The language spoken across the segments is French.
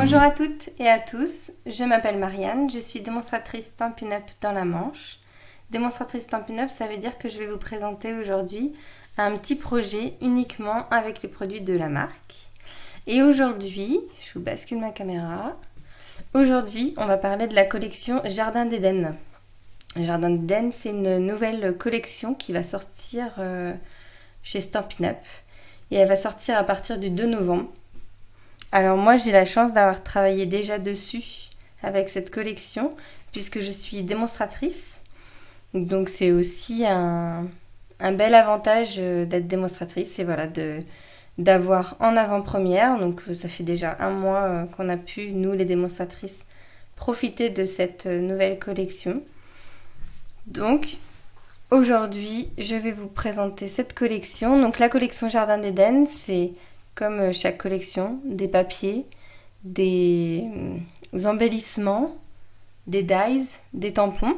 Bonjour à toutes et à tous, je m'appelle Marianne, je suis démonstratrice Stampin' Up dans la Manche. Démonstratrice Stampin' Up, ça veut dire que je vais vous présenter aujourd'hui un petit projet uniquement avec les produits de la marque. Et aujourd'hui, je vous bascule ma caméra, aujourd'hui on va parler de la collection Jardin d'Éden. Jardin d'Éden, c'est une nouvelle collection qui va sortir chez Stampin' Up et elle va sortir à partir du 2 novembre. Alors moi j'ai la chance d'avoir travaillé déjà dessus avec cette collection puisque je suis démonstratrice. Donc c'est aussi un bel avantage d'être démonstratrice et voilà d'avoir en avant-première. Donc ça fait déjà un mois qu'on a pu, nous les démonstratrices, profiter de cette nouvelle collection. Donc aujourd'hui je vais vous présenter cette collection. Donc la collection Jardin d'Éden, c'est comme chaque collection, des papiers, des embellissements, des dies, des tampons.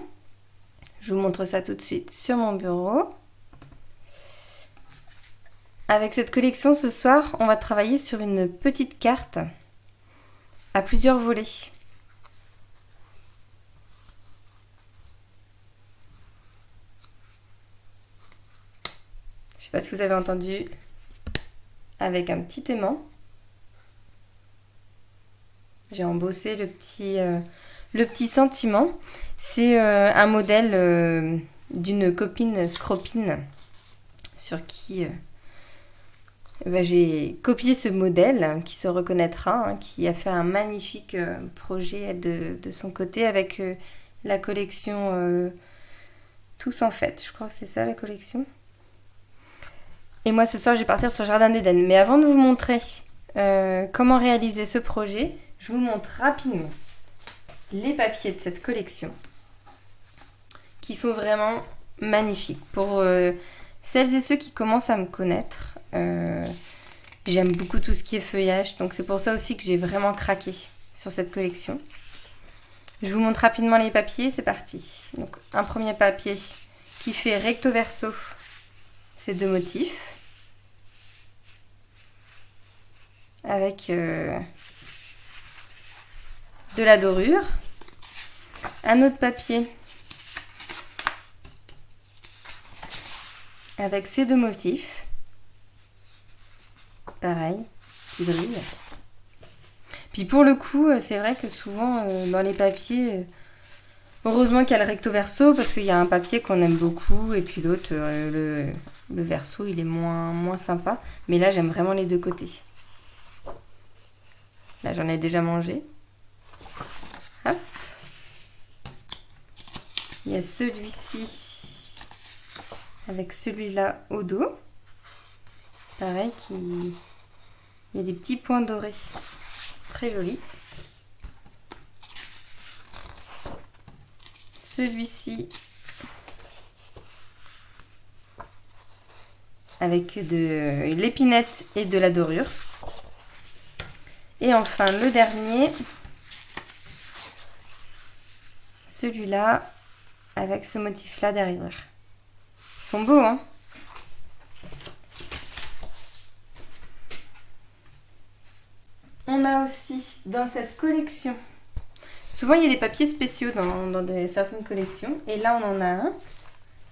Je vous montre ça tout de suite sur mon bureau. Avec cette collection, ce soir, on va travailler sur une petite carte à plusieurs volets. Je ne sais pas si vous avez entendu, avec un petit aimant. J'ai embossé le petit sentiment. C'est un modèle d'une copine Scropine sur qui j'ai copié ce modèle qui se reconnaîtra, qui a fait un magnifique projet de son côté avec la collection Tous en Fête. Je crois que c'est ça la collection. Et moi ce soir je vais partir sur Jardin d'Éden. Mais avant de vous montrer comment réaliser ce projet, je vous montre rapidement les papiers de cette collection qui sont vraiment magnifiques. Pour celles et ceux qui commencent à me connaître, j'aime beaucoup tout ce qui est feuillage, donc c'est pour ça aussi que j'ai vraiment craqué sur cette collection. Je vous montre rapidement les papiers, c'est parti. Donc un premier papier qui fait recto verso ces deux motifs avec de la dorure. Un autre papier avec ces deux motifs, pareil, qui brillent. Puis pour le coup, c'est vrai que souvent dans les papiers, heureusement qu'il y a le recto verso parce qu'il y a un papier qu'on aime beaucoup et puis l'autre, le verso, il est moins sympa. Mais là, j'aime vraiment les deux côtés. Là, j'en ai déjà mangé. Hop. Il y a celui-ci avec celui-là au dos. Pareil, il y a des petits points dorés. Très joli. Celui-ci avec de l'épinette et de la dorure. Et enfin le dernier, celui-là avec ce motif-là derrière. Ils sont beaux, hein? On a aussi dans cette collection, souvent il y a des papiers spéciaux dans certaines collections, et là on en a un,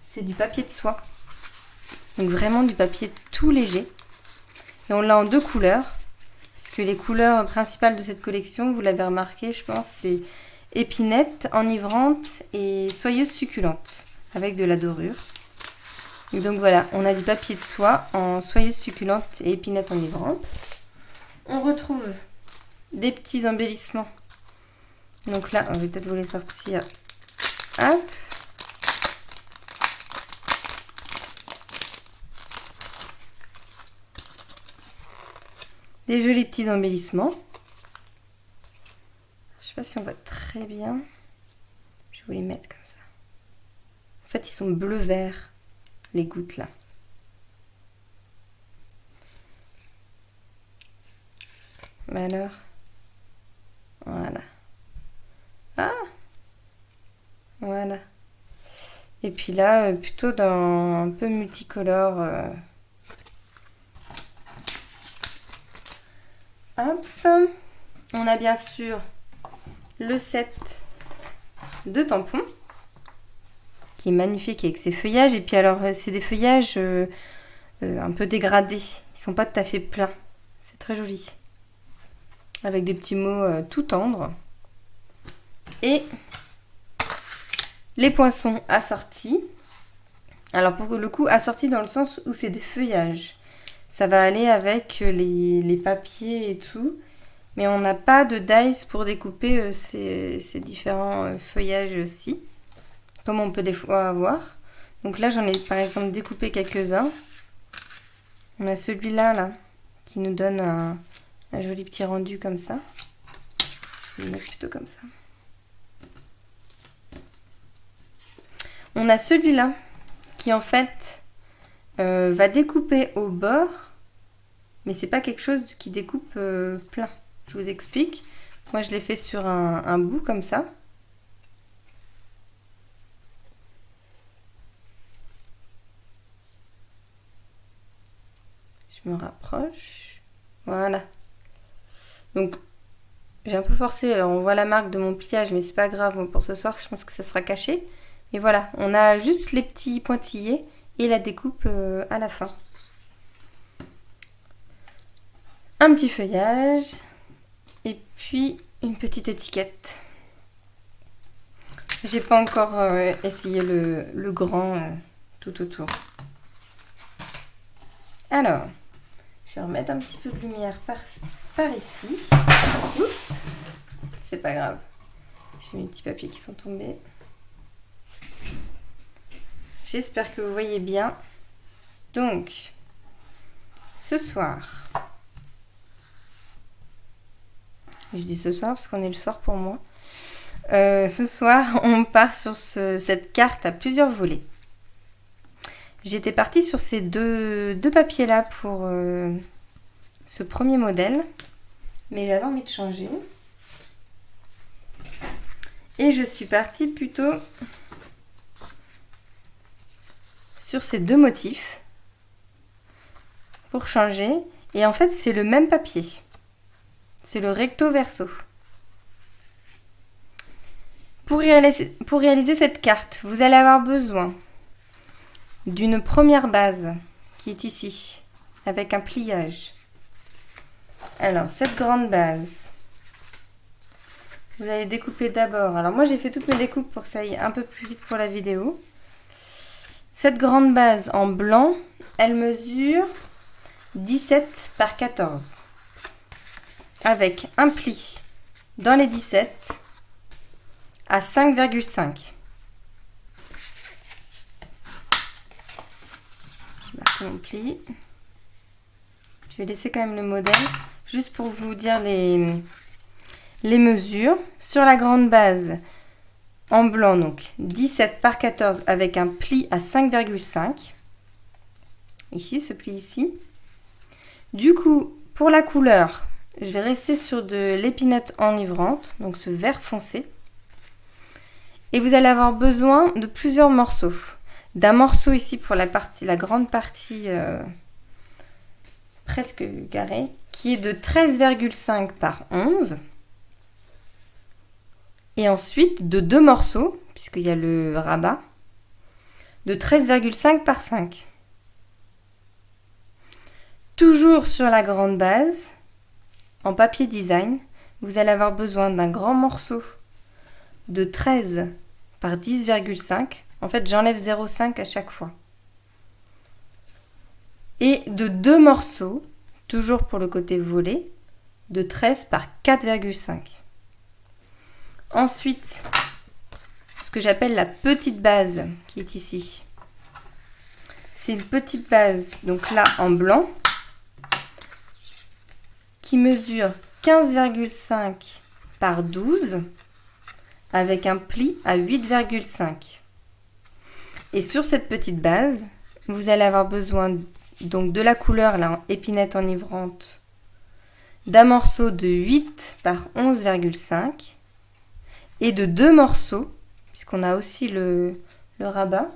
c'est du papier de soie. Donc vraiment du papier tout léger. Et on l'a en deux couleurs, puisque les couleurs principales de cette collection, vous l'avez remarqué, je pense, c'est épinette, enivrante et soyeuse succulente, avec de la dorure. Et donc voilà, on a du papier de soie en soyeuse succulente et épinette enivrante. On retrouve des petits embellissements. Donc là, on va peut-être vous les sortir. Hop. Des jolis petits embellissements. Je sais pas si on voit très bien. Je vais vous les mettre comme ça. En fait, ils sont bleu-vert, les gouttes là. Mais alors, voilà. Ah, voilà. Et puis là, plutôt dans un peu multicolore. Hop. On a bien sûr le set de tampons, qui est magnifique avec ses feuillages. Et puis alors, c'est des feuillages un peu dégradés. Ils sont pas tout à fait pleins. C'est très joli. Avec des petits mots tout tendres. Et les poinçons assortis. Alors pour le coup, assortis dans le sens où c'est des feuillages. Ça va aller avec les papiers et tout. Mais on n'a pas de dice pour découper ces différents feuillages-ci. Comme on peut des fois avoir. Donc là, j'en ai par exemple découpé quelques-uns. On a celui-là, là, qui nous donne un joli petit rendu comme ça. Je vais le mettre plutôt comme ça. On a celui-là, qui en fait va découper au bord. Mais c'est pas quelque chose qui découpe plein. Je vous explique. Moi, je l'ai fait sur un bout comme ça. Je me rapproche. Voilà. Donc, j'ai un peu forcé. Alors, on voit la marque de mon pliage, mais c'est pas grave. Bon, pour ce soir, je pense que ça sera caché. Et voilà, on a juste les petits pointillés et la découpe à la fin. Un petit feuillage. Et puis, une petite étiquette. J'ai pas encore essayé le grand tout autour. Alors, je vais remettre un petit peu de lumière par ici. C'est pas grave. J'ai mes petits papiers qui sont tombés. J'espère que vous voyez bien. Donc, ce soir. Je dis ce soir parce qu'on est le soir pour moi. Ce soir, on part sur cette carte à plusieurs volets. J'étais partie sur ces deux papiers-là pour ce premier modèle. Mais j'avais envie de changer. Et je suis partie plutôt sur ces deux motifs pour changer. Et en fait, c'est le même papier. C'est le recto verso. Pour réaliser cette carte, vous allez avoir besoin d'une première base qui est ici, avec un pliage. Alors, cette grande base, vous allez découper d'abord. Alors moi, j'ai fait toutes mes découpes pour que ça aille un peu plus vite pour la vidéo. Cette grande base en blanc, elle mesure 17 par 14. Avec un pli dans les 17 à 5,5. Je marque mon pli. Je vais laisser quand même le modèle, juste pour vous dire les mesures. Sur la grande base, en blanc, donc 17 par 14 avec un pli à 5,5. Ici, ce pli ici. Du coup, pour la couleur, je vais rester sur de l'épinette enivrante, donc ce vert foncé. Et vous allez avoir besoin de plusieurs morceaux. D'un morceau ici pour la grande partie presque carrée, qui est de 13,5 par 11. Et ensuite de deux morceaux, puisqu'il y a le rabat, de 13,5 par 5. Toujours sur la grande base, en papier design, vous allez avoir besoin d'un grand morceau de 13 par 10,5. En fait, j'enlève 0,5 à chaque fois. Et de deux morceaux, toujours pour le côté volet, de 13 par 4,5. Ensuite, ce que j'appelle la petite base qui est ici. C'est une petite base, donc là en blanc, qui mesure 15,5 par 12 avec un pli à 8,5. Et sur cette petite base, vous allez avoir besoin donc de la couleur là, en épinette enivrante, d'un morceau de 8 par 11,5 et de deux morceaux, puisqu'on a aussi le rabat,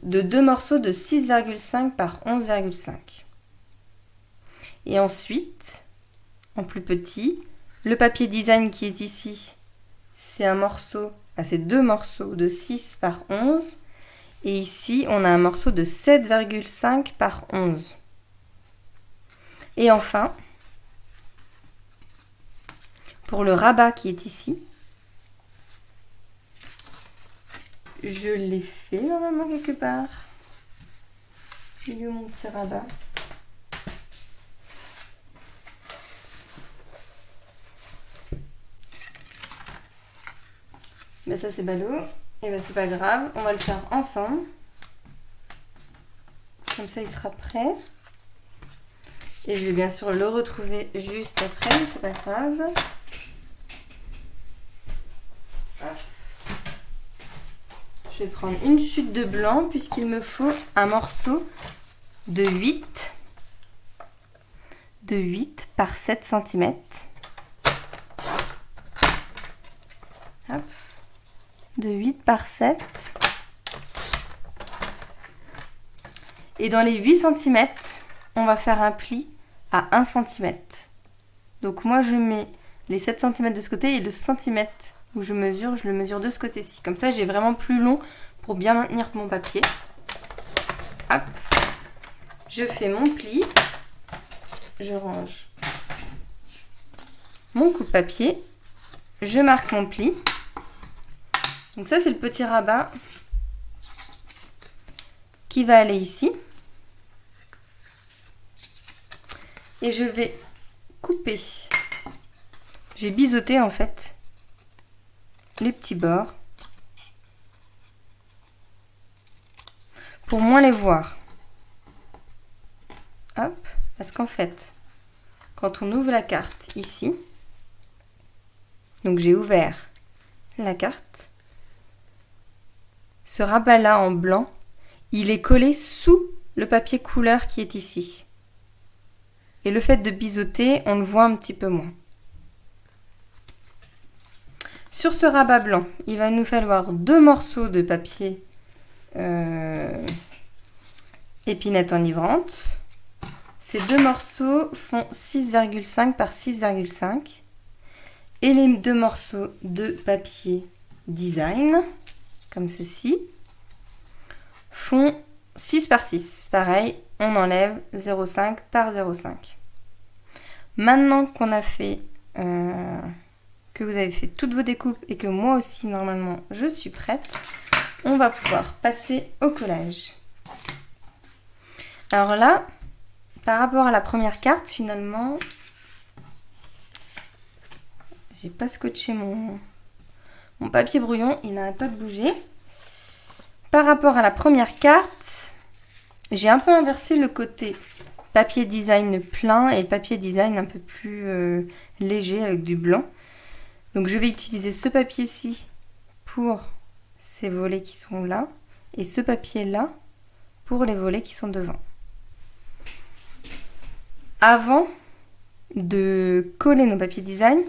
de deux morceaux de 6,5 par 11,5. Et ensuite, en plus petit. Le papier design qui est ici, c'est un morceau, c'est 2 morceaux de 6 par 11. Et ici, on a un morceau de 7,5 par 11. Et enfin, pour le rabat qui est ici, je l'ai fait normalement quelque part. Il est où mon petit rabat? Ben ça c'est ballot. Et ben c'est pas grave, on va le faire ensemble. Comme ça il sera prêt. Et je vais bien sûr le retrouver juste après, mais c'est pas grave. Je vais prendre une chute de blanc puisqu'il me faut un morceau de 8 par 7 cm. Hop. De 8 par 7. Et dans les 8 cm, on va faire un pli à 1 cm. Donc moi je mets les 7 cm de ce côté et le centimètre où je le mesure de ce côté-ci. Comme ça j'ai vraiment plus long pour bien maintenir mon papier. Hop. Je fais mon pli. Je range mon coupe-papier. Je marque mon pli. Donc ça c'est le petit rabat qui va aller ici. Et je vais couper. J'ai biseauté en fait les petits bords pour moins les voir. Hop, parce qu'en fait, quand on ouvre la carte ici, donc j'ai ouvert la carte, ce rabat-là en blanc, il est collé sous le papier couleur qui est ici. Et le fait de biseauter, on le voit un petit peu moins. Sur ce rabat blanc, il va nous falloir 2 morceaux de papier épinette enivrante. Ces 2 morceaux font 6,5 par 6,5. Et les 2 morceaux de papier design, comme ceci, font 6 par 6. Pareil, on enlève 0,5 par 0,5. Maintenant qu'on a fait, que vous avez fait toutes vos découpes et que moi aussi normalement je suis prête, on va pouvoir passer au collage. Alors là, par rapport à la première carte, finalement, j'ai pas scotché mon papier brouillon, il n'arrête pas de bouger. Par rapport à la première carte, j'ai un peu inversé le côté papier design plein et papier design un peu plus léger avec du blanc. Donc je vais utiliser ce papier-ci pour ces volets qui sont là et ce papier-là pour les volets qui sont devant. Avant de coller nos papiers design,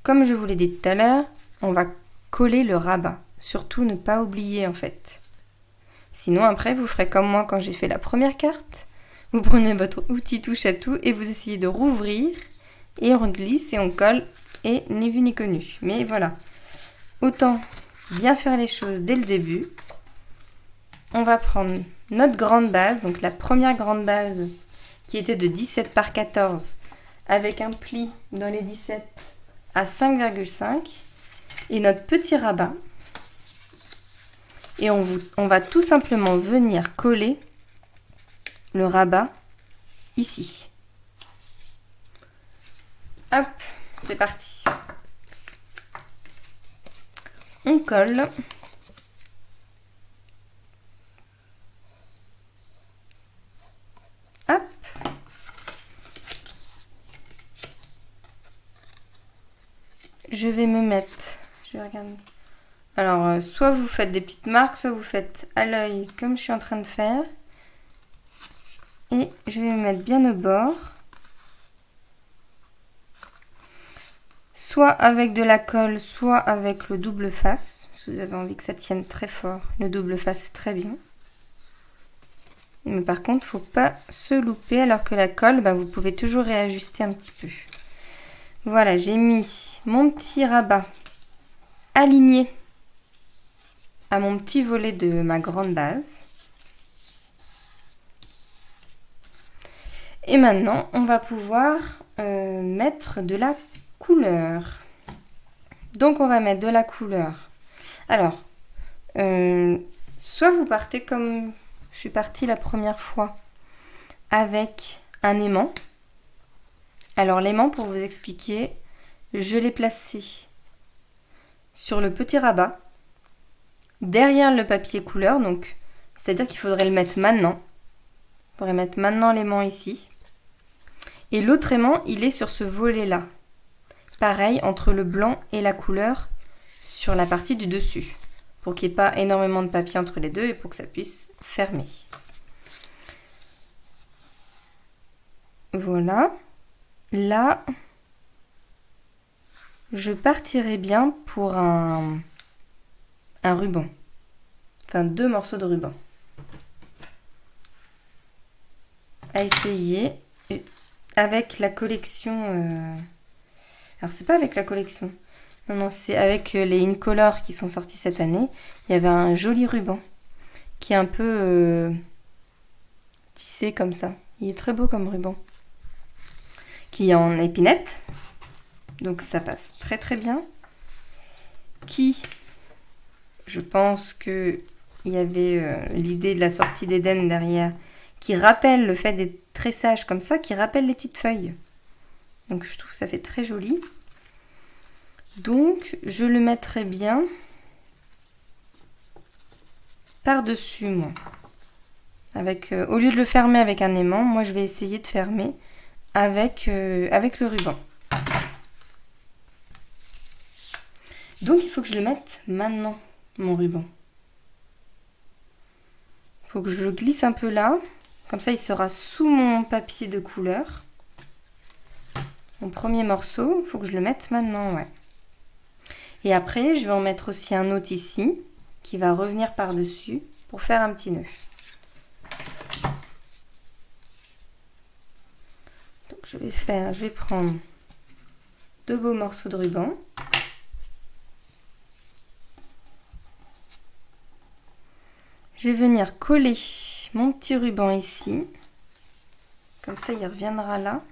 comme je vous l'ai dit tout à l'heure, on va coller le rabat. Surtout ne pas oublier en fait. Sinon après vous ferez comme moi quand j'ai fait la première carte. Vous prenez votre outil touche à tout et vous essayez de rouvrir et on glisse et on colle et ni vu ni connu. Mais voilà, autant bien faire les choses dès le début. On va prendre notre grande base, donc la première grande base qui était de 17 par 14 avec un pli dans les 17 à 5,5 et notre petit rabat. Et on va tout simplement venir coller le rabat ici. Hop, c'est parti. On colle. Hop. Je vais me mettre, je vais regarder. Alors, soit vous faites des petites marques, soit vous faites à l'œil comme je suis en train de faire. Et je vais me mettre bien au bord. Soit avec de la colle, soit avec le double face. Si vous avez envie que ça tienne très fort, le double face c'est très bien. Mais par contre, il ne faut pas se louper, alors que la colle, vous pouvez toujours réajuster un petit peu. Voilà, j'ai mis mon petit rabat aligné à mon petit volet de ma grande base. Et maintenant, on va pouvoir mettre de la couleur. Donc, on va mettre de la couleur. Alors, soit vous partez comme je suis partie la première fois avec un aimant. Alors, l'aimant, pour vous expliquer, je l'ai placé sur le petit rabat, derrière le papier couleur. Donc, c'est-à-dire qu'il faudrait le mettre maintenant. Il faudrait mettre maintenant l'aimant ici. Et l'autre aimant, il est sur ce volet-là. Pareil, entre le blanc et la couleur sur la partie du dessus. Pour qu'il n'y ait pas énormément de papier entre les deux et pour que ça puisse fermer. Voilà. Là, je partirai bien pour un ruban. Enfin, 2 morceaux de ruban. À essayer avec la collection... Alors, c'est pas avec la collection. Non, c'est avec les Incolor qui sont sortis cette année. Il y avait un joli ruban qui est un peu tissé comme ça. Il est très beau comme ruban. Qui est en épinette. Donc ça passe très très bien. Qui, je pense que il y avait l'idée de la sortie d'Eden derrière, qui rappelle le fait d'être tressage comme ça, qui rappelle les petites feuilles. Donc je trouve que ça fait très joli. Donc je le mettrai bien par-dessus moi. Avec, au lieu de le fermer avec un aimant, moi je vais essayer de fermer avec le ruban. Donc il faut que je le mette maintenant, mon ruban. Il faut que je le glisse un peu là. Comme ça il sera sous mon papier de couleur. Mon premier morceau, il faut que je le mette maintenant, ouais. Et après, je vais en mettre aussi un autre ici, qui va revenir par-dessus pour faire un petit nœud. Donc je vais prendre 2 beaux morceaux de ruban. Je vais venir coller mon petit ruban ici. Comme ça, il reviendra là.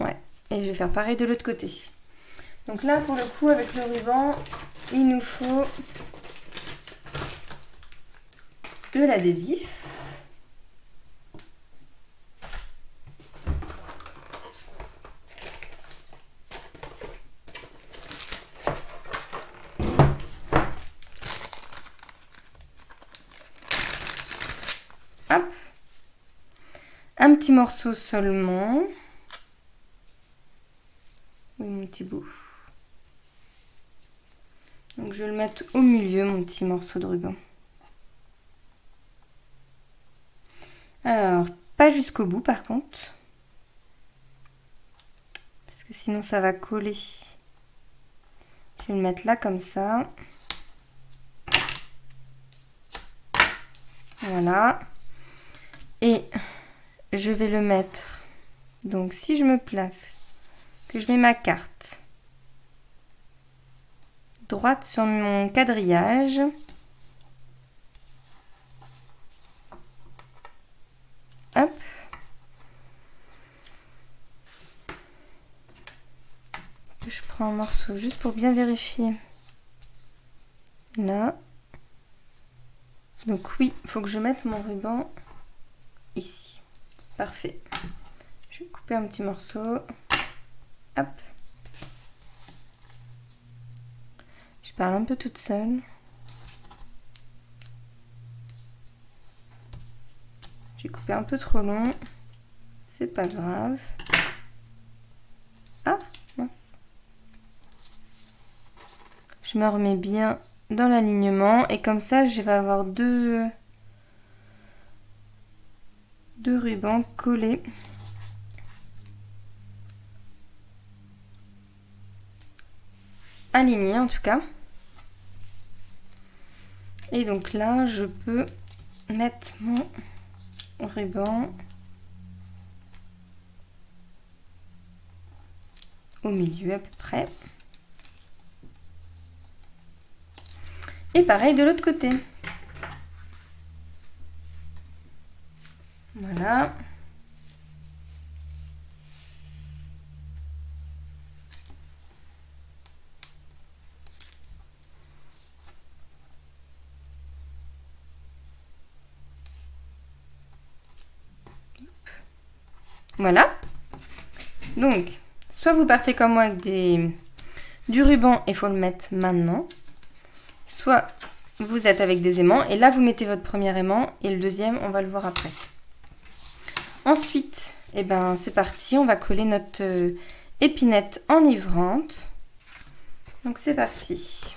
Ouais. Et je vais faire pareil de l'autre côté. Donc là, pour le coup, avec le ruban, il nous faut de l'adhésif. Hop. Un petit morceau seulement. Oui, mon petit bout. Donc je vais le mettre au milieu, mon petit morceau de ruban. Alors, pas jusqu'au bout par contre. Parce que sinon ça va coller. Je vais le mettre là comme ça. Voilà. Et je vais le mettre. Donc si je me place, que je mets ma carte droite sur mon quadrillage. Hop. Je prends un morceau juste pour bien vérifier. Là. Donc oui, il faut que je mette mon ruban ici. Parfait. Je vais couper un petit morceau. Hop. Je parle un peu toute seule. J'ai coupé un peu trop long. C'est pas grave. Ah, mince. Je me remets bien dans l'alignement et comme ça je vais avoir deux rubans collés. Alignés en tout cas. Et donc là je peux mettre mon ruban au milieu à peu près. Et pareil de l'autre côté. Voilà. Voilà. Donc, soit vous partez comme moi avec du ruban et il faut le mettre maintenant. Soit vous êtes avec des aimants et là vous mettez votre premier aimant et le deuxième on va le voir après. Ensuite, eh ben, c'est parti, on va coller notre épinette enivrante. Donc c'est parti.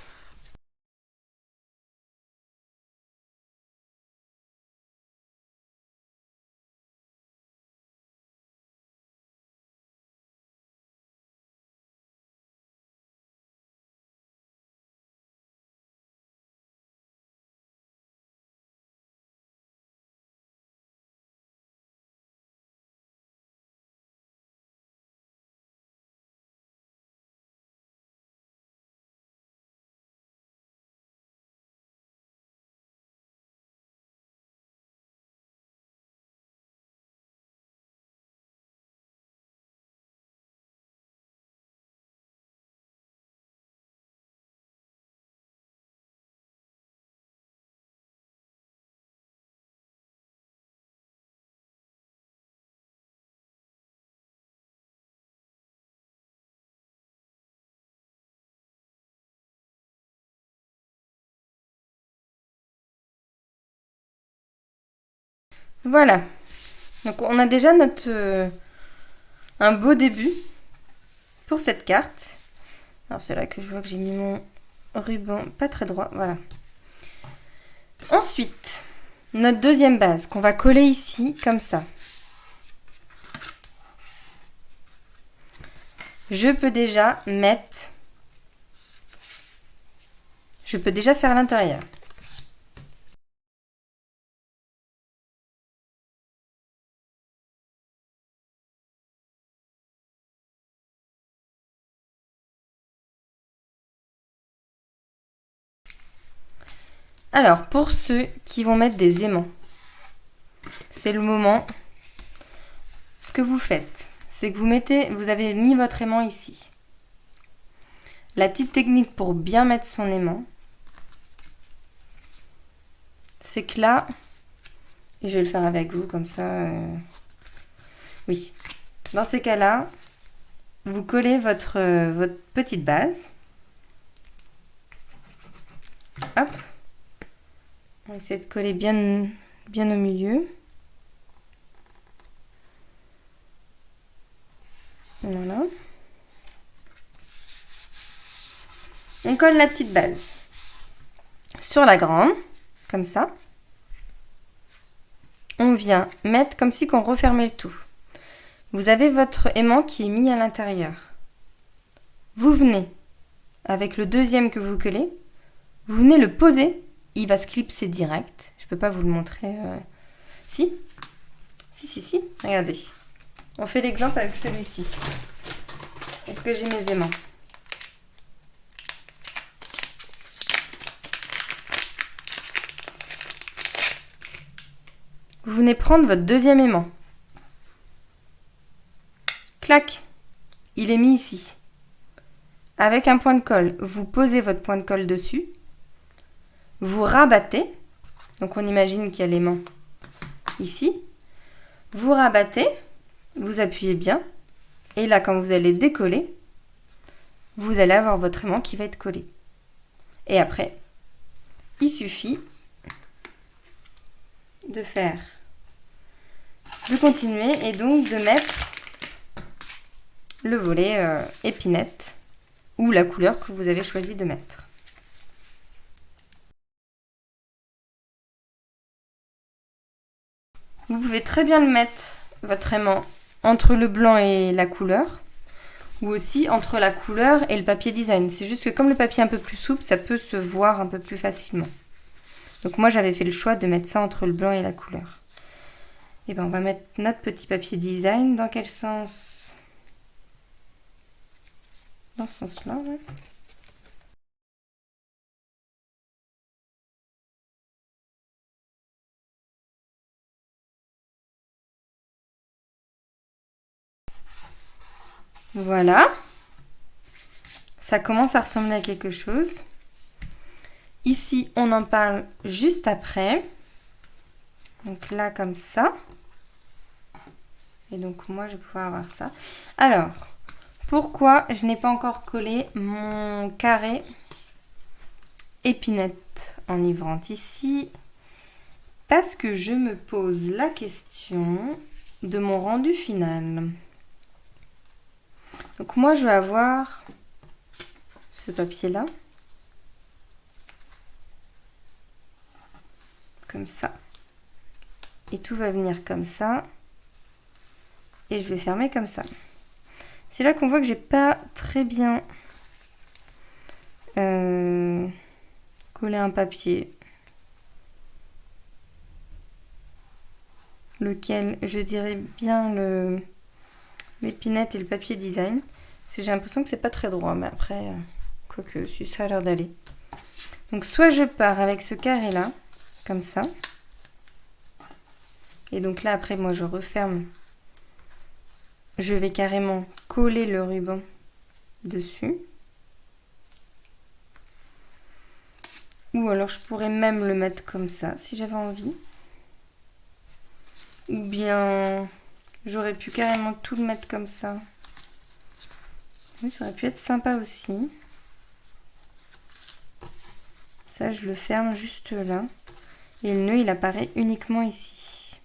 Voilà. Donc on a déjà notre un beau début pour cette carte. Alors c'est là que je vois que j'ai mis mon ruban pas très droit. Voilà. Ensuite, notre deuxième base qu'on va coller ici comme ça. Je peux déjà mettre... Je peux déjà faire l'intérieur. Alors, pour ceux qui vont mettre des aimants, c'est le moment. Ce que vous faites, c'est que vous avez mis votre aimant ici. La petite technique pour bien mettre son aimant, c'est que là, et je vais le faire avec vous comme ça, oui. Dans ces cas-là, vous collez votre petite base. Hop. On va essayer de coller bien au milieu. Voilà. On colle la petite base sur la grande, comme ça. On vient mettre comme si on refermait le tout. Vous avez votre aimant qui est mis à l'intérieur. Vous venez, avec le deuxième que vous collez, vous venez le poser. Il va se clipser direct. Je ne peux pas vous le montrer. Si, regardez. On fait l'exemple avec celui-ci. Est-ce que j'ai mes aimants? Vous venez prendre votre deuxième aimant. Clac, il est mis ici. Avec un point de colle, vous posez votre point de colle dessus. Vous rabattez. Donc on imagine qu'il y a l'aimant ici. Vous rabattez, vous appuyez bien. Et là, quand vous allez décoller, vous allez avoir votre aimant qui va être collé. Et après, il suffit de continuer et donc de mettre le volet épinette ou la couleur que vous avez choisi de mettre. Vous pouvez très bien le mettre, votre aimant, entre le blanc et la couleur, ou aussi entre la couleur et le papier design. C'est juste que comme le papier est un peu plus souple, ça peut se voir un peu plus facilement. Donc moi, j'avais fait le choix de mettre ça entre le blanc et la couleur. Et bien, on va mettre notre petit papier design. Dans quel sens? dans ce sens-là. Ouais. Voilà. Ça commence à ressembler à quelque chose. Ici, on en parle juste après. Donc là, comme ça. Et donc, moi, je vais pouvoir avoir ça. Alors, pourquoi je n'ai pas encore collé mon carré épinette enivrante ici? Parce que je me pose la question de mon rendu final. Donc moi, je vais avoir ce papier-là. Comme ça. Et tout va venir comme ça. Et je vais fermer comme ça. C'est là qu'on voit que j'ai pas très bien collé un papier. Lequel je dirais bien l'épinette et le papier design. Parce que j'ai l'impression que c'est pas très droit. Mais après, quoique, si ça a l'air d'aller. Donc soit je pars avec ce carré là. Comme ça. Et donc là, après, moi, je referme. Je vais carrément coller le ruban dessus. Ou alors, je pourrais même le mettre comme ça, si j'avais envie. Ou bien, j'aurais pu carrément tout le mettre comme ça. Oui, ça aurait pu être sympa aussi. Ça, je le ferme juste là. Et le nœud, il apparaît uniquement ici.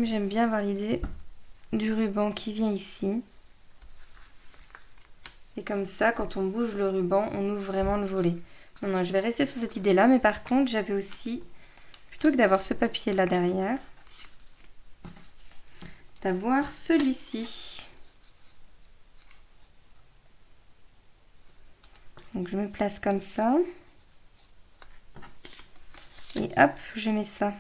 J'aime bien avoir l'idée du ruban qui vient ici. Et comme ça, quand on bouge le ruban, on ouvre vraiment le volet. Non, je vais rester sur cette idée-là. Mais par contre, j'avais aussi, plutôt que d'avoir ce papier-là derrière, d'avoir celui-ci. Donc je me place comme ça. Et hop, je mets ça.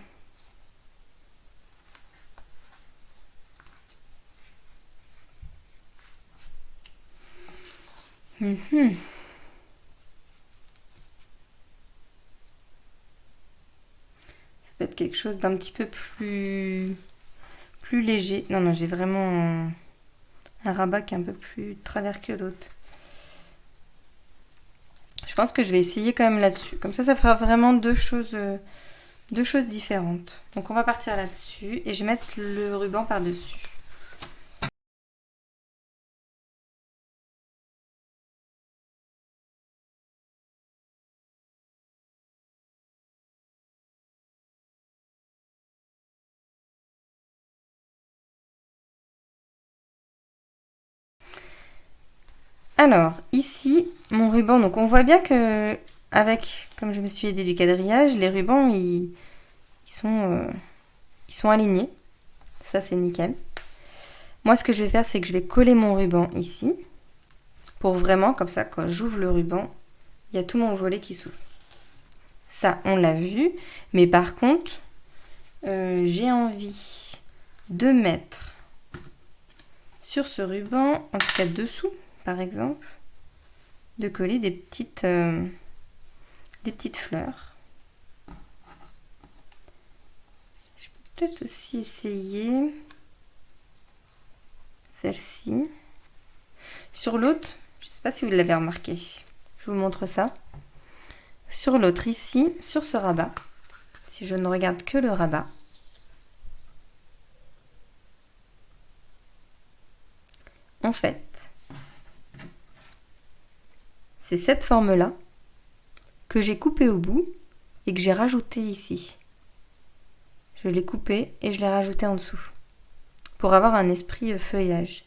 Ça peut être quelque chose d'un petit peu plus léger. Non, j'ai vraiment un rabat qui est un peu plus travers que l'autre. Je pense que je vais essayer quand même là-dessus. Comme ça fera vraiment deux choses différentes. Donc on va partir là-dessus et je vais mettre le ruban par-dessus. Alors, ici, mon ruban, donc on voit bien que, avec, comme je me suis aidée du quadrillage, les rubans, ils sont alignés. Ça, c'est nickel. Moi, ce que je vais faire, c'est que je vais coller mon ruban ici. Pour vraiment, comme ça, quand j'ouvre le ruban, il y a tout mon volet qui s'ouvre. Ça, on l'a vu. Mais par contre, j'ai envie de mettre sur ce ruban, en tout cas dessous, par exemple, de coller des petites fleurs. Je peux peut-être aussi essayer celle-ci. Sur l'autre, je ne sais pas si vous l'avez remarqué, je vous montre ça. Sur l'autre ici, sur ce rabat, si je ne regarde que le rabat, en fait, c'est cette forme-là que j'ai coupée au bout et que j'ai rajoutée ici. Je l'ai coupée et je l'ai rajoutée en dessous pour avoir un esprit feuillage.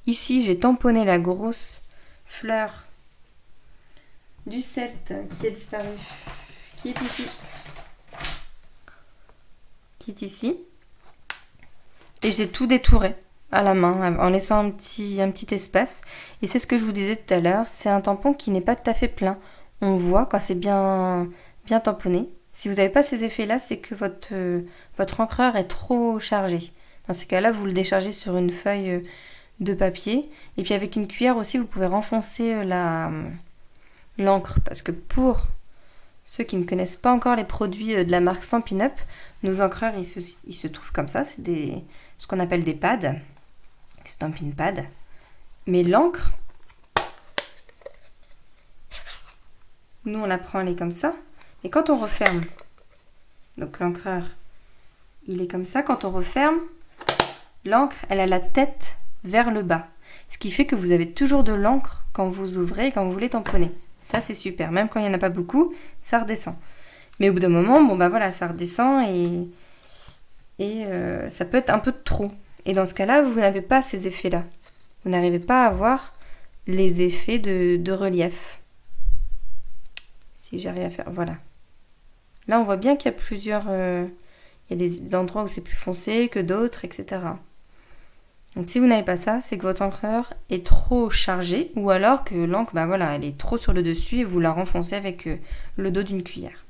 Ici, j'ai tamponné la grosse fleur du set qui a disparu, qui est ici. Qui est ici. Et j'ai tout détouré à la main en laissant un petit espace. Et c'est ce que je vous disais tout à l'heure, c'est un tampon qui n'est pas tout à fait plein. On voit quand c'est bien tamponné. Si vous n'avez pas ces effets-là, c'est que votre encreur est trop chargée. Dans ces cas-là, vous le déchargez sur une feuille de papier. Et puis avec une cuillère aussi, vous pouvez renfoncer l'encre. Parce que pour ceux qui ne connaissent pas encore les produits de la marque Stampin' Up, nos encreurs, ils se trouvent comme ça. C'est ce qu'on appelle des pads, Stampin' Pad. Mais l'encre, nous on la prend, elle est comme ça. Et quand on referme, donc l'encreur, il est comme ça. Quand on referme, l'encre, elle a la tête vers le bas. Ce qui fait que vous avez toujours de l'encre quand vous ouvrez et quand vous voulez tamponner. Ça, c'est super. Même quand il n'y en a pas beaucoup, ça redescend. Mais au bout d'un moment, bon bah voilà, ça redescend et ça peut être un peu trop. Et dans ce cas-là, vous n'avez pas ces effets-là. Vous n'arrivez pas à avoir les effets de relief. Si j'arrive à faire... Voilà. Là, on voit bien qu'il y a plusieurs... il y a des endroits où c'est plus foncé que d'autres, etc. Donc si vous n'avez pas ça, c'est que votre encreur est trop chargé ou alors que l'encre, bah voilà, elle est trop sur le dessus et vous la renfoncez avec le dos d'une cuillère.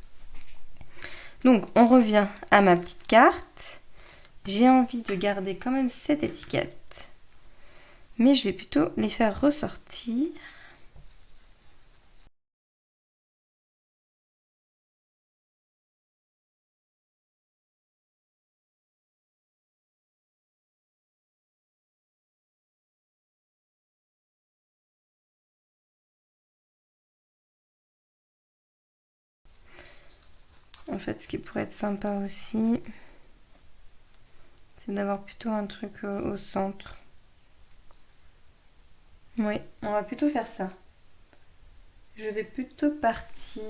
Donc on revient à ma petite carte. J'ai envie de garder quand même cette étiquette. Mais je vais plutôt les faire ressortir. En fait, ce qui pourrait être sympa aussi, c'est d'avoir plutôt un truc au centre. Oui, on va plutôt faire ça. Je vais plutôt partir.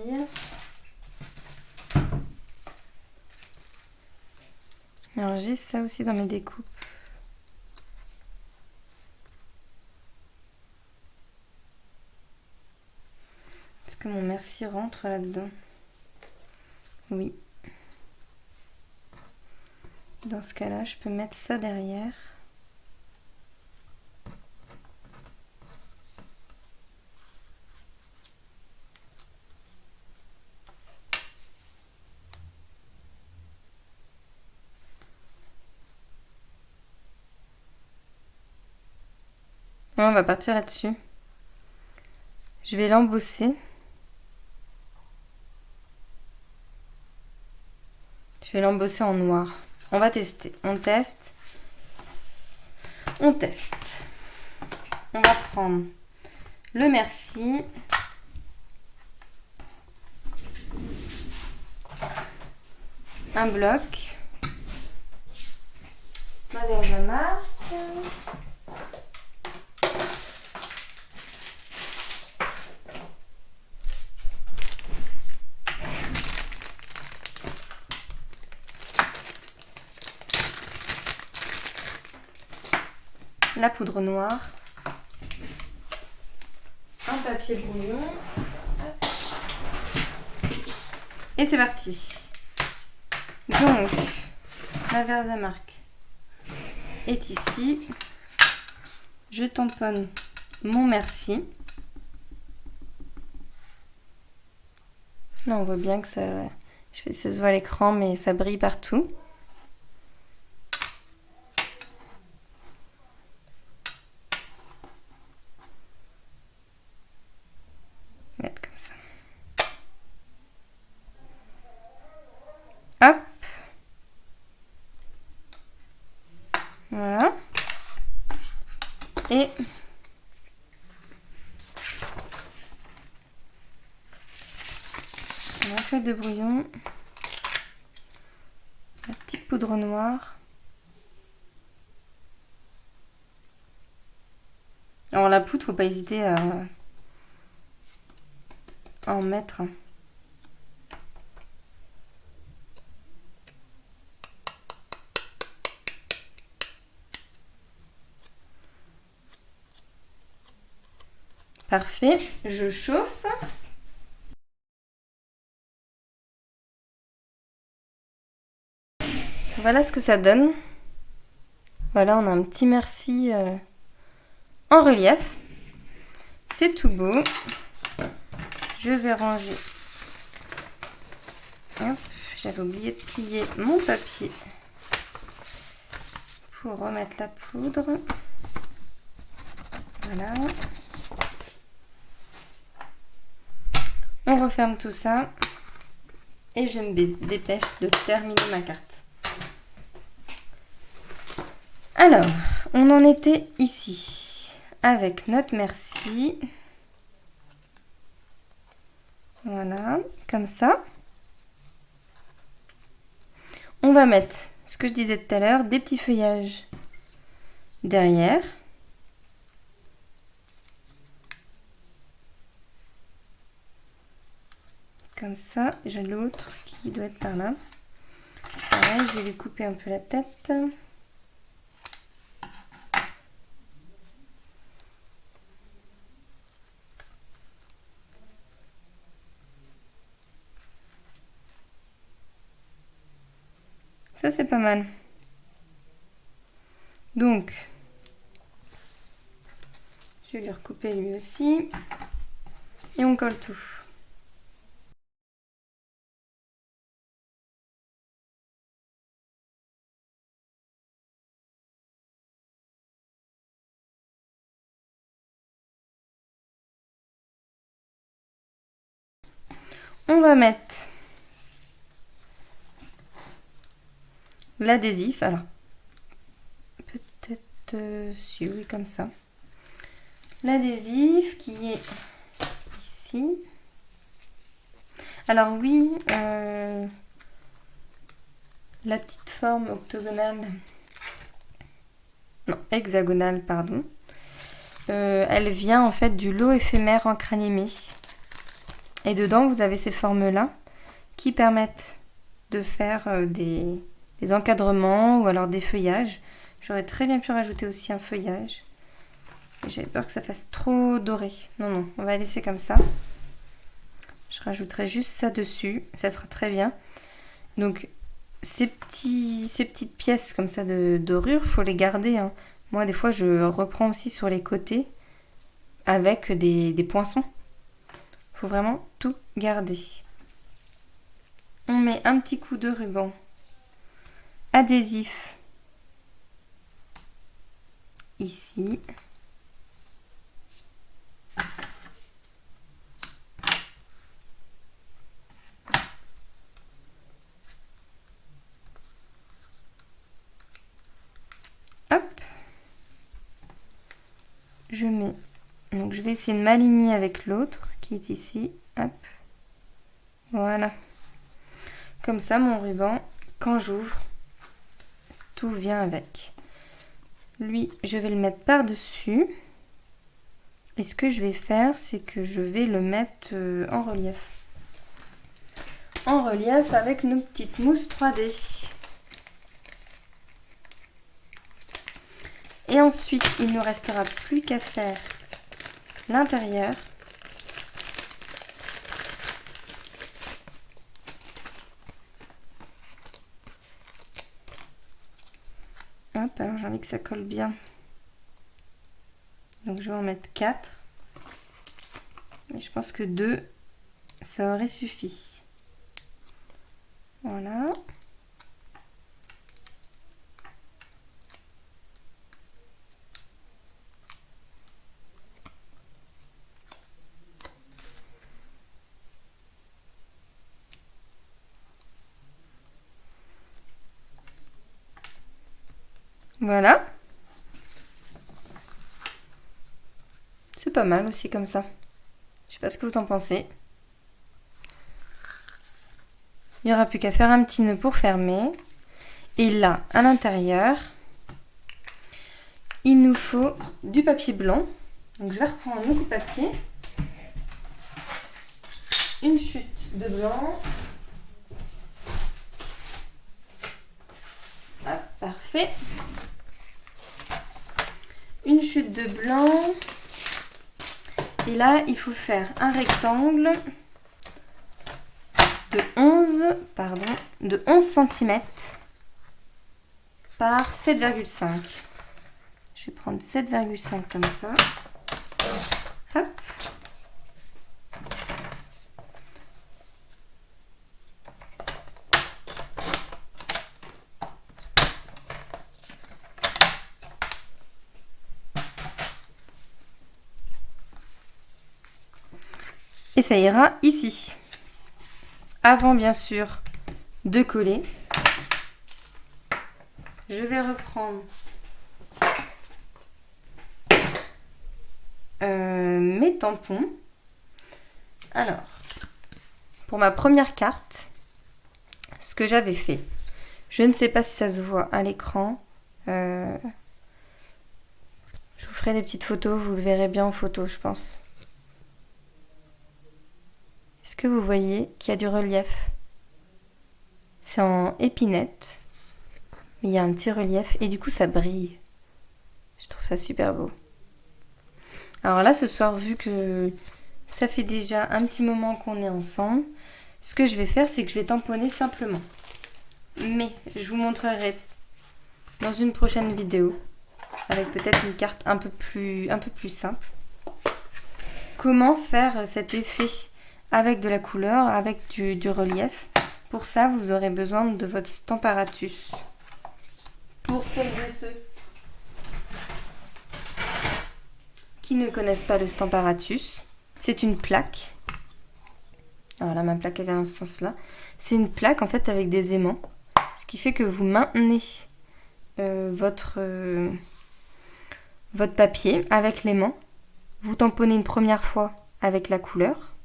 Alors j'ai ça aussi dans mes découpes. Est-ce que mon merci rentre là-dedans? Oui. Dans ce cas-là, je peux mettre ça derrière. On va partir là-dessus. Je vais l'embosser. Je vais l'embosser en noir. On va tester. On teste. On teste. On va prendre le merci. Un bloc. Ma verre de marque. La poudre noire, un papier brouillon, et c'est parti. Donc, ma Versamark est ici. Je tamponne mon merci. Là, on voit bien que ça, je sais pas si ça se voit à l'écran, mais ça brille partout. Mettre comme ça. Hop. Voilà. Et la feuille de brouillon, la petite poudre noire. Alors la poudre, faut pas hésiter à en mettre. Parfait, je chauffe. Voilà ce que ça donne. Voilà, on a un petit merci en relief. C'est tout beau. Je vais ranger. Hop, j'avais oublié de plier mon papier pour remettre la poudre. Voilà. On referme tout ça. Et je me dépêche de terminer ma carte. Alors, on en était ici avec notre merci. Voilà, comme ça. On va mettre, ce que je disais tout à l'heure, des petits feuillages derrière. Comme ça, j'ai l'autre qui doit être par là. Pareil, je vais lui couper un peu la tête. Ça, c'est pas mal. Donc, je vais lui recouper lui aussi. Et on colle tout. On va mettre l'adhésif. Alors, peut-être si oui, comme ça. L'adhésif qui est ici. Alors oui, la petite forme octogonale, non, hexagonale, pardon. Elle vient en fait du lot éphémère encre animée. Et dedans, vous avez ces formes-là qui permettent de faire des encadrements ou alors des feuillages. J'aurais très bien pu rajouter aussi un feuillage. J'avais peur que ça fasse trop doré. Non, non, on va laisser comme ça. Je rajouterai juste ça dessus. Ça sera très bien. Donc, ces petites pièces comme ça de dorure, il faut les garder, hein. Moi, des fois, je reprends aussi sur les côtés avec des poinçons. Il faut vraiment tout garder. On met un petit coup de ruban adhésif ici. Hop. Je mets. Donc je vais essayer de m'aligner avec l'autre qui est ici. Hop. Voilà. Comme ça, mon ruban, quand j'ouvre, tout vient avec. Lui, je vais le mettre par-dessus. Et ce que je vais faire, c'est que je vais le mettre en relief. En relief avec nos petites mousses 3D. Et ensuite, il ne restera plus qu'à faire l'intérieur. Hop, alors j'ai envie que ça colle bien. Donc je vais en mettre 4. Mais je pense que 2, ça aurait suffi. Voilà. Voilà. C'est pas mal aussi comme ça. Je sais pas ce que vous en pensez. Il n'y aura plus qu'à faire un petit nœud pour fermer. Et là, à l'intérieur, il nous faut du papier blanc. Donc je vais reprendre mon papier. Une chute de blanc. Hop, parfait. Une chute de blanc. Et là, il faut faire un rectangle de 11 cm par 7,5. Je vais prendre 7,5 comme ça. Hop. Et ça ira ici. Avant bien sûr de coller, je vais reprendre mes tampons. Alors, pour ma première carte, ce que j'avais fait, je ne sais pas si ça se voit à l'écran. Je vous ferai des petites photos, vous le verrez bien en photo, je pense. Est-ce que vous voyez qu'il y a du relief? C'est en épinette, mais il y a un petit relief et du coup ça brille. Je trouve ça super beau. Alors là, ce soir, vu que ça fait déjà un petit moment qu'on est ensemble, ce que je vais faire, c'est que je vais tamponner simplement. Mais je vous montrerai dans une prochaine vidéo, avec peut-être une carte un peu plus simple, comment faire cet effet avec de la couleur, avec du relief. Pour ça, vous aurez besoin de votre Stamparatus. Pour celles et ceux qui ne connaissent pas le Stamparatus, c'est une plaque. Alors là, ma plaque, elle vient dans ce sens-là. C'est une plaque, en fait, avec des aimants. Ce qui fait que vous maintenez votre papier avec l'aimant. Vous tamponnez une première fois avec la couleur.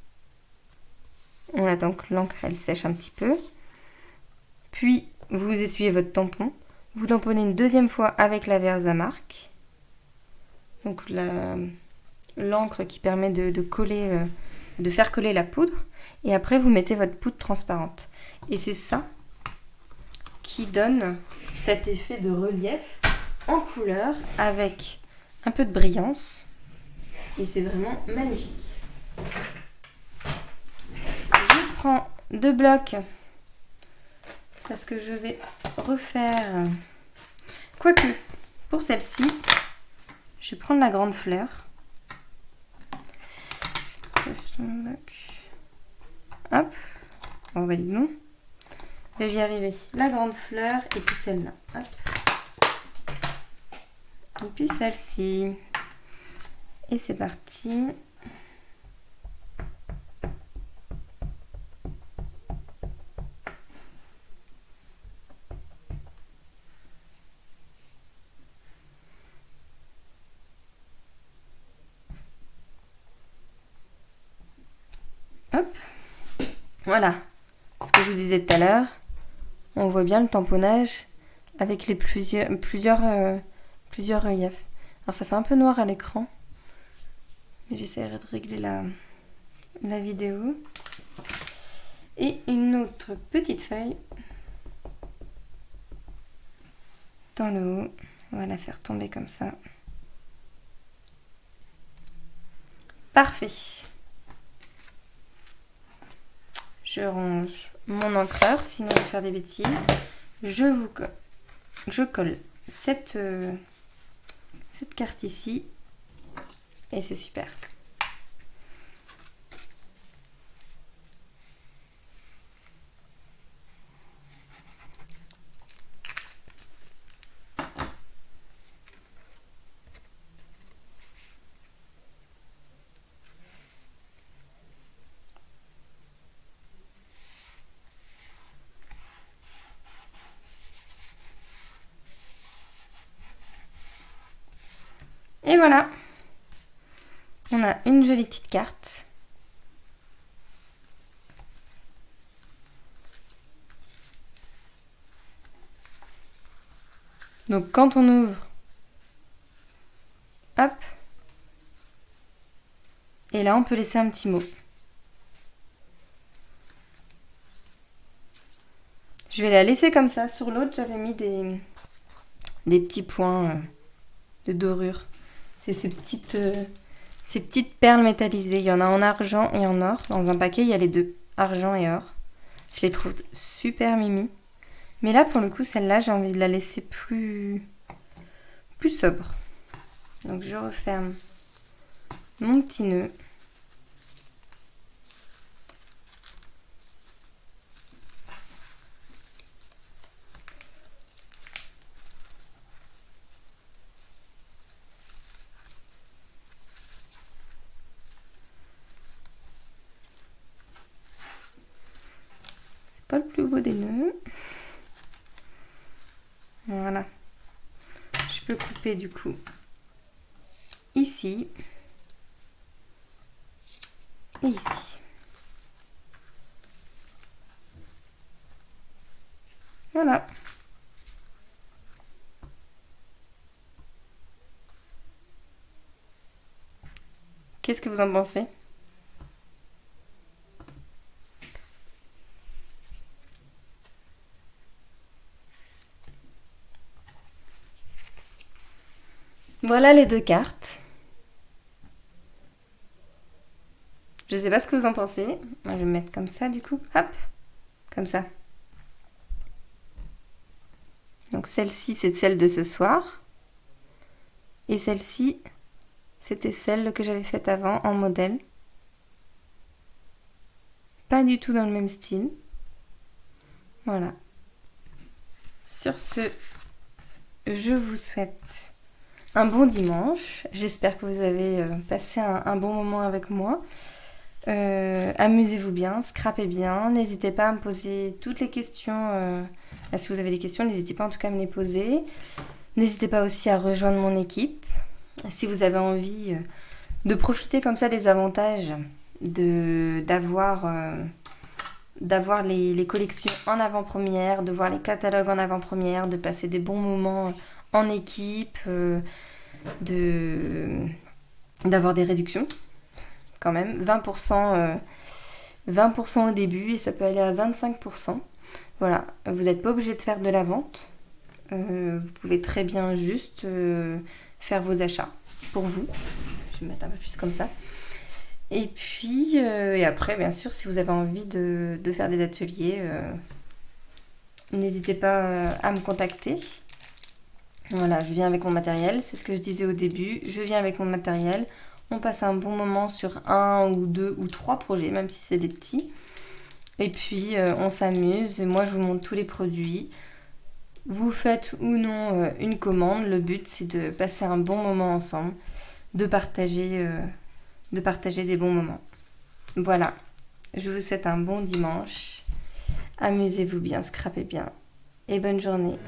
On attend que l'encre, elle sèche un petit peu. Puis, vous essuyez votre tampon. Vous tamponnez une deuxième fois avec la Versamark. Donc, l'encre qui permet de coller, de faire coller la poudre. Et après, vous mettez votre poudre transparente. Et c'est ça qui donne cet effet de relief en couleur avec un peu de brillance. Et c'est vraiment magnifique. Je prends 2 blocs parce que je vais refaire... Quoique, pour celle-ci, je vais prendre la grande fleur. Hop, on valide non. Et j'y arrivais. La grande fleur et puis celle-là. Hop. Et puis celle-ci. Et c'est parti. Hop. Voilà. Ce que je vous disais tout à l'heure. On voit bien le tamponnage avec les plusieurs reliefs. Alors ça fait un peu noir à l'écran. Mais j'essaierai de régler la vidéo. Et une autre petite feuille dans le haut. On va la faire tomber comme ça. Parfait. Je range mon encreur, sinon je vais faire des bêtises. Je colle cette carte ici. Et c'est super. Et voilà. On a une jolie petite carte. Donc quand on ouvre, hop, et là on peut laisser un petit mot. Je vais la laisser comme ça. Sur l'autre, j'avais mis des petits points de dorure. C'est ces petites perles métallisées. Il y en a en argent et en or. Dans un paquet, il y a les deux, argent et or. Je les trouve super mimi. Mais là, pour le coup, celle-là, j'ai envie de la laisser plus sobre. Donc, je referme mon petit nœud. nouveau des nœuds. Voilà. Je peux couper du coup ici et ici. Voilà. Qu'est-ce que vous en pensez? Voilà les deux cartes. Je sais pas ce que vous en pensez. Moi, je vais me mettre comme ça du coup. Hop, comme ça. Donc celle-ci, c'est celle de ce soir. Et celle-ci, c'était celle que j'avais faite avant en modèle. Pas du tout dans le même style. Voilà. Sur ce, je vous souhaite un bon dimanche. J'espère que vous avez passé un bon moment avec moi. Amusez-vous bien, scrapez bien. N'hésitez pas à me poser toutes les questions. Si vous avez des questions, n'hésitez pas en tout cas à me les poser. N'hésitez pas aussi à rejoindre mon équipe. Si vous avez envie de profiter comme ça des avantages d'avoir les collections en avant-première, de voir les catalogues en avant-première, de passer des bons moments en équipe, d'avoir des réductions quand même, 20%, 20% au début et ça peut aller à 25%. Voilà, vous n'êtes pas obligé de faire de la vente. Vous pouvez très bien juste faire vos achats pour vous. Je vais me mettre un peu plus comme ça. Et puis, et après, bien sûr, si vous avez envie de faire des ateliers, n'hésitez pas à me contacter. Voilà, je viens avec mon matériel, c'est ce que je disais au début. Je viens avec mon matériel. On passe un bon moment sur 1 ou 2 ou 3 projets, même si c'est des petits. Et puis, on s'amuse. Moi, je vous montre tous les produits. Vous faites ou non une commande. Le but, c'est de passer un bon moment ensemble, de partager des bons moments. Voilà, je vous souhaite un bon dimanche. Amusez-vous bien, scrapez bien et bonne journée.